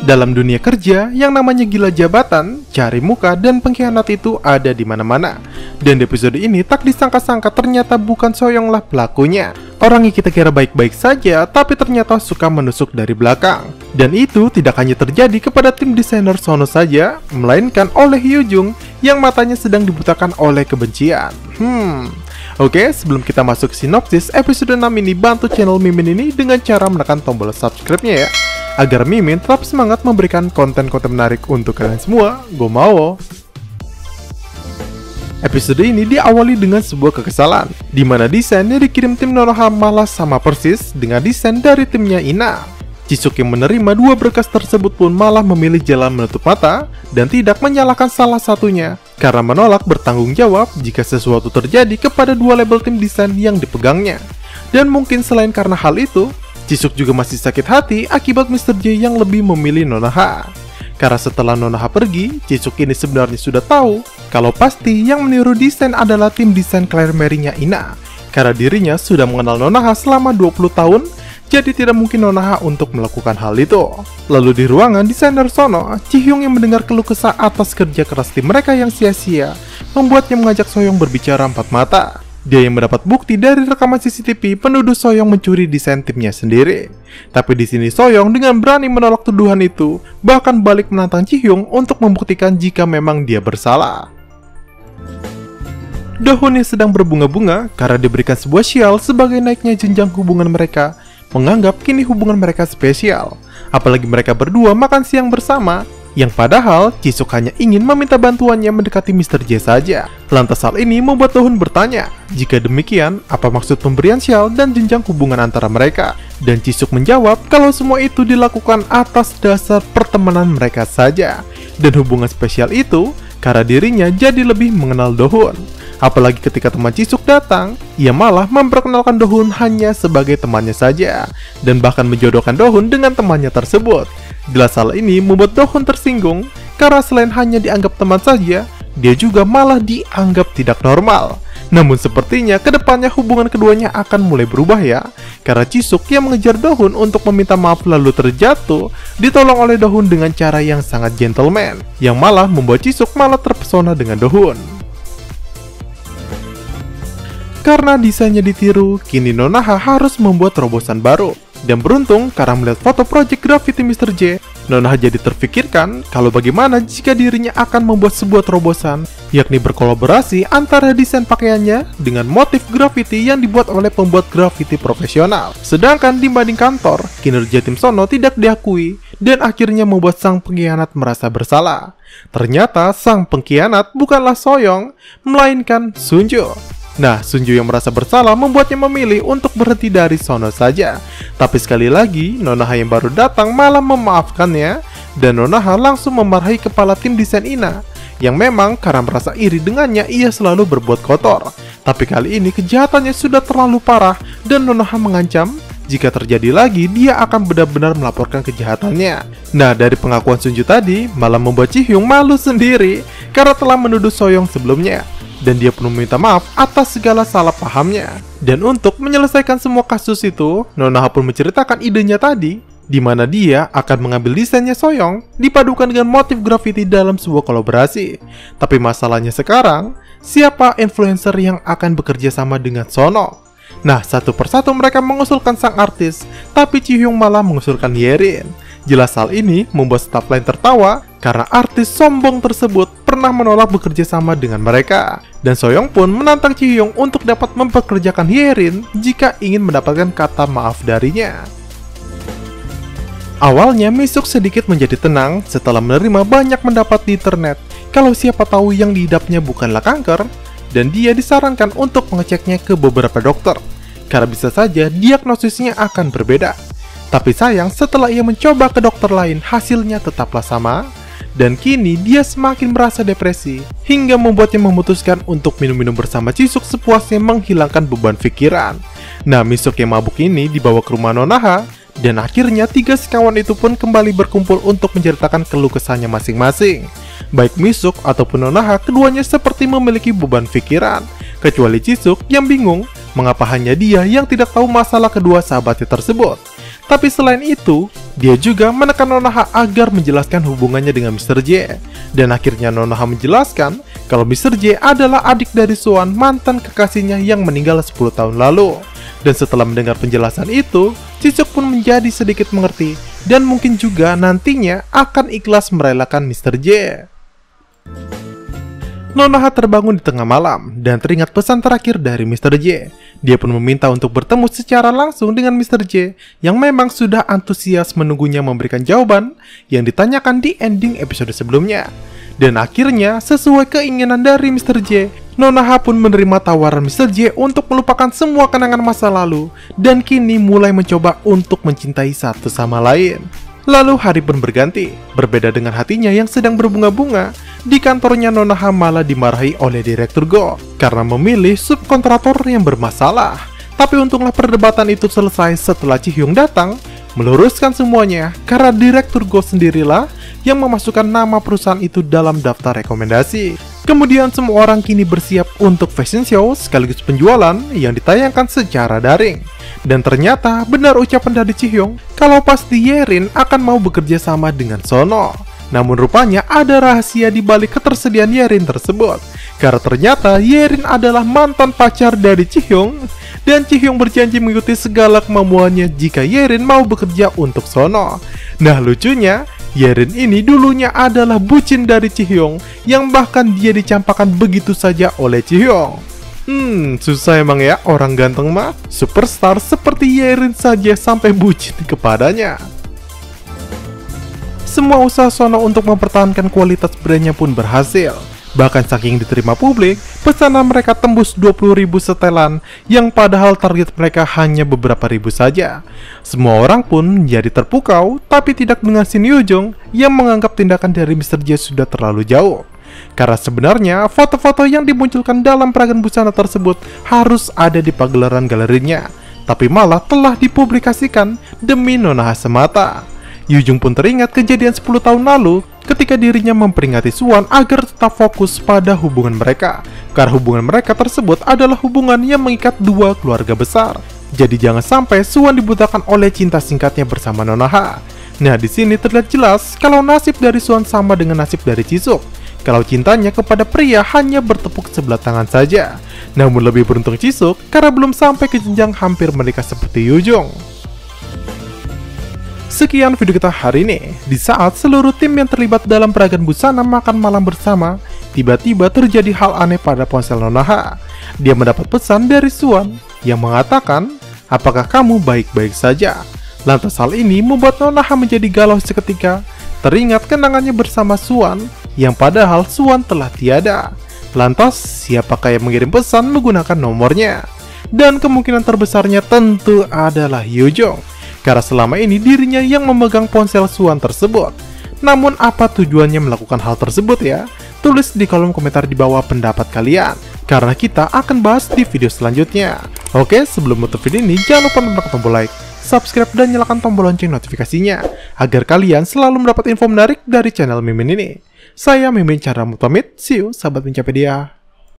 Dalam dunia kerja, yang namanya gila jabatan, cari muka, dan pengkhianat itu ada di mana-mana. Dan di episode ini, tak disangka-sangka ternyata bukan Soyonglah pelakunya. Orang yang kita kira baik-baik saja, tapi ternyata suka menusuk dari belakang. Dan itu tidak hanya terjadi kepada tim desainer Sono saja, melainkan oleh Hyojung yang matanya sedang dibutakan oleh kebencian. Oke, sebelum kita masuk ke sinopsis, episode 6 ini bantu channel Mimin ini dengan cara menekan tombol subscribe-nya ya, agar Mimin tetap semangat memberikan konten-konten menarik untuk kalian semua. Go mau! Episode ini diawali dengan sebuah kekesalan, di mana desainnya dikirim tim Nonoha malah sama persis dengan desain dari timnya Ina. Jisuk yang menerima dua berkas tersebut pun malah memilih jalan menutup mata dan tidak menyalahkan salah satunya karena menolak bertanggung jawab jika sesuatu terjadi kepada dua label tim desain yang dipegangnya. Dan mungkin selain karena hal itu, Jisuk juga masih sakit hati akibat Mr. J yang lebih memilih Nonoha. Karena setelah Nonoha pergi, Jisuk ini sebenarnya sudah tahu kalau pasti yang meniru desain adalah tim desain Claire Mary-nya Ina. Karena dirinya sudah mengenal Nonoha selama 20 tahun, jadi tidak mungkin Nonoha untuk melakukan hal itu. Lalu di ruangan desainer Sono, Ji-hyung yang mendengar keluh kesah atas kerja keras tim mereka yang sia-sia, membuatnya mengajak Soyoung berbicara empat mata. Dia yang mendapat bukti dari rekaman CCTV penuduh Soyoung mencuri desain timnya sendiri. Tapi di sini Soyoung dengan berani menolak tuduhan itu, bahkan balik menantang Ji-hyung untuk membuktikan jika memang dia bersalah. Dohun yang sedang berbunga-bunga karena diberikan sebuah sial sebagai naiknya jenjang hubungan mereka, menganggap kini hubungan mereka spesial. Apalagi mereka berdua makan siang bersama, yang padahal Jisuk hanya ingin meminta bantuannya mendekati Mr. J saja. Lantas hal ini membuat Dohun bertanya, jika demikian, apa maksud pemberian sial dan jenjang hubungan antara mereka? Dan Jisuk menjawab kalau semua itu dilakukan atas dasar pertemanan mereka saja. Dan hubungan spesial itu, karena dirinya jadi lebih mengenal Dohun. Apalagi ketika teman Jisuk datang, ia malah memperkenalkan Dohun hanya sebagai temannya saja, dan bahkan menjodohkan Dohun dengan temannya tersebut. Jelas hal ini membuat Dohun tersinggung, karena selain hanya dianggap teman saja, dia juga malah dianggap tidak normal. Namun sepertinya kedepannya hubungan keduanya akan mulai berubah ya, karena Jisuk yang mengejar Dohun untuk meminta maaf lalu terjatuh, ditolong oleh Dohun dengan cara yang sangat gentleman, yang malah membuat Jisuk malah terpesona dengan Dohun. Karena desainnya ditiru, kini Nonoha harus membuat terobosan baru. Dan beruntung, karena melihat foto project graffiti Mr. J, Nonoha jadi terfikirkan kalau bagaimana jika dirinya akan membuat sebuah terobosan, yakni berkolaborasi antara desain pakaiannya dengan motif graffiti yang dibuat oleh pembuat graffiti profesional. Sedangkan dibanding kantor, kinerja tim Sono tidak diakui, dan akhirnya membuat sang pengkhianat merasa bersalah. Ternyata sang pengkhianat bukanlah Soyoung, melainkan Sunju. Nah, Sunju yang merasa bersalah membuatnya memilih untuk berhenti dari Sono saja. Tapi sekali lagi, Nonoha yang baru datang malah memaafkannya, dan Nonoha langsung memarahi kepala tim desain Ina, yang memang karena merasa iri dengannya ia selalu berbuat kotor. Tapi kali ini kejahatannya sudah terlalu parah, dan Nonoha mengancam jika terjadi lagi dia akan benar-benar melaporkan kejahatannya. Nah, dari pengakuan Sunju tadi malah membuat Ji-hyung malu sendiri karena telah menuduh Soyoung sebelumnya. Dan dia pun meminta maaf atas segala salah pahamnya. Dan untuk menyelesaikan semua kasus itu, Nonoha pun menceritakan idenya tadi, di mana dia akan mengambil desainnya Soyoung dipadukan dengan motif graffiti dalam sebuah kolaborasi. Tapi masalahnya sekarang, siapa influencer yang akan bekerja sama dengan Sono? Nah, satu persatu mereka mengusulkan sang artis, tapi Ji-hyung malah mengusulkan Yerin. Jelas hal ini membuat staf lain tertawa karena artis sombong tersebut pernah menolak bekerja sama dengan mereka. Dan Soyoung pun menantang Ji-hyung untuk dapat mempekerjakan Yerin jika ingin mendapatkan kata maaf darinya. Awalnya Misuk sedikit menjadi tenang setelah menerima banyak pendapat di internet kalau siapa tahu yang diidapnya bukanlah kanker, dan dia disarankan untuk mengeceknya ke beberapa dokter, karena bisa saja diagnosisnya akan berbeda. Tapi sayang, setelah ia mencoba ke dokter lain, hasilnya tetaplah sama, dan kini dia semakin merasa depresi, hingga membuatnya memutuskan untuk minum-minum bersama Jisuk sepuasnya menghilangkan beban pikiran. Nah, Misuk yang mabuk ini dibawa ke rumah Nonoha, dan akhirnya tiga sekawan itu pun kembali berkumpul untuk menceritakan keluh kesahnya masing-masing. Baik Misuk ataupun Nonoha, keduanya seperti memiliki beban pikiran, kecuali Jisuk yang bingung mengapa hanya dia yang tidak tahu masalah kedua sahabatnya tersebut. Tapi selain itu, Dia juga menekan Nonoha agar menjelaskan hubungannya dengan Mr. J. Dan akhirnya Nonoha menjelaskan kalau Mr. J adalah adik dari Swan, mantan kekasihnya yang meninggal 10 tahun lalu. Dan setelah mendengar penjelasan itu, Jisuk pun menjadi sedikit mengerti dan mungkin juga nantinya akan ikhlas merelakan Mr. J. Nonoha terbangun di tengah malam dan teringat pesan terakhir dari Mr. J. Dia pun meminta untuk bertemu secara langsung dengan Mr. J yang memang sudah antusias menunggunya memberikan jawaban yang ditanyakan di ending episode sebelumnya. Dan akhirnya, sesuai keinginan dari Mr. J, Nonoha pun menerima tawaran Mr. J untuk melupakan semua kenangan masa lalu dan kini mulai mencoba untuk mencintai satu sama lain. Lalu hari pun berganti. Berbeda dengan hatinya yang sedang berbunga-bunga, di kantornya Nonoha malah dimarahi oleh Direktur Go karena memilih subkontraktor yang bermasalah. Tapi untunglah perdebatan itu selesai setelah Ji-hyung datang meluruskan semuanya karena Direktur Go sendirilah yang memasukkan nama perusahaan itu dalam daftar rekomendasi. Kemudian semua orang kini bersiap untuk fashion show sekaligus penjualan yang ditayangkan secara daring. Dan ternyata benar ucapan dari Ji-hyung kalau pasti Yerin akan mau bekerja sama dengan Sono. Namun rupanya ada rahasia di balik ketersediaan Yerin tersebut. Karena ternyata Yerin adalah mantan pacar dari Ji-hyung. Dan Ji-hyung berjanji mengikuti segala kemampuannya jika Yerin mau bekerja untuk Sono. Nah lucunya, Yerin ini dulunya adalah bucin dari Ji-hyung yang bahkan dia dicampakkan begitu saja oleh Ji-hyung. Susah emang ya orang ganteng mah. Superstar seperti Yerin saja sampai bucin kepadanya. Semua usaha Sono untuk mempertahankan kualitas brandnya pun berhasil. Bahkan saking diterima publik, pesanan mereka tembus 20.000 setelan yang padahal target mereka hanya beberapa ribu saja. Semua orang pun menjadi terpukau, tapi tidak dengan Shin Yoo-jung yang menganggap tindakan dari Mr. J sudah terlalu jauh. Karena sebenarnya foto-foto yang dimunculkan dalam peragaan busana tersebut harus ada di pagelaran galerinya, tapi malah telah dipublikasikan demi Nonoha semata. Yoo-jung pun teringat kejadian 10 tahun lalu ketika dirinya memperingati Swan agar tetap fokus pada hubungan mereka. Karena hubungan mereka tersebut adalah hubungan yang mengikat dua keluarga besar. Jadi jangan sampai Swan dibutakan oleh cinta singkatnya bersama Nonoha. Nah, di sini terlihat jelas kalau nasib dari Swan sama dengan nasib dari Jisuk. Kalau cintanya kepada pria hanya bertepuk sebelah tangan saja. Namun lebih beruntung Jisuk karena belum sampai ke jenjang hampir menikah seperti Yoo-jung. Sekian video kita hari ini. Di saat seluruh tim yang terlibat dalam peragaan busana makan malam bersama, tiba-tiba terjadi hal aneh pada ponsel Nonoha. Dia mendapat pesan dari Swan yang mengatakan, "Apakah kamu baik-baik saja?" Lantas hal ini membuat Nonoha menjadi galau seketika. Teringat kenangannya bersama Swan yang padahal Swan telah tiada. Lantas siapakah yang mengirim pesan menggunakan nomornya? Dan kemungkinan terbesarnya tentu adalah Yoo-jung. Karena selama ini dirinya yang memegang ponsel Swan tersebut. Namun apa tujuannya melakukan hal tersebut ya? Tulis di kolom komentar di bawah pendapat kalian. Karena kita akan bahas di video selanjutnya. Oke, sebelum menutup video ini jangan lupa menekan tombol like, subscribe dan nyalakan tombol lonceng notifikasinya agar kalian selalu mendapat info menarik dari channel Mimin ini. Saya Mimin Cara pamit, see you sahabat Mincapedia.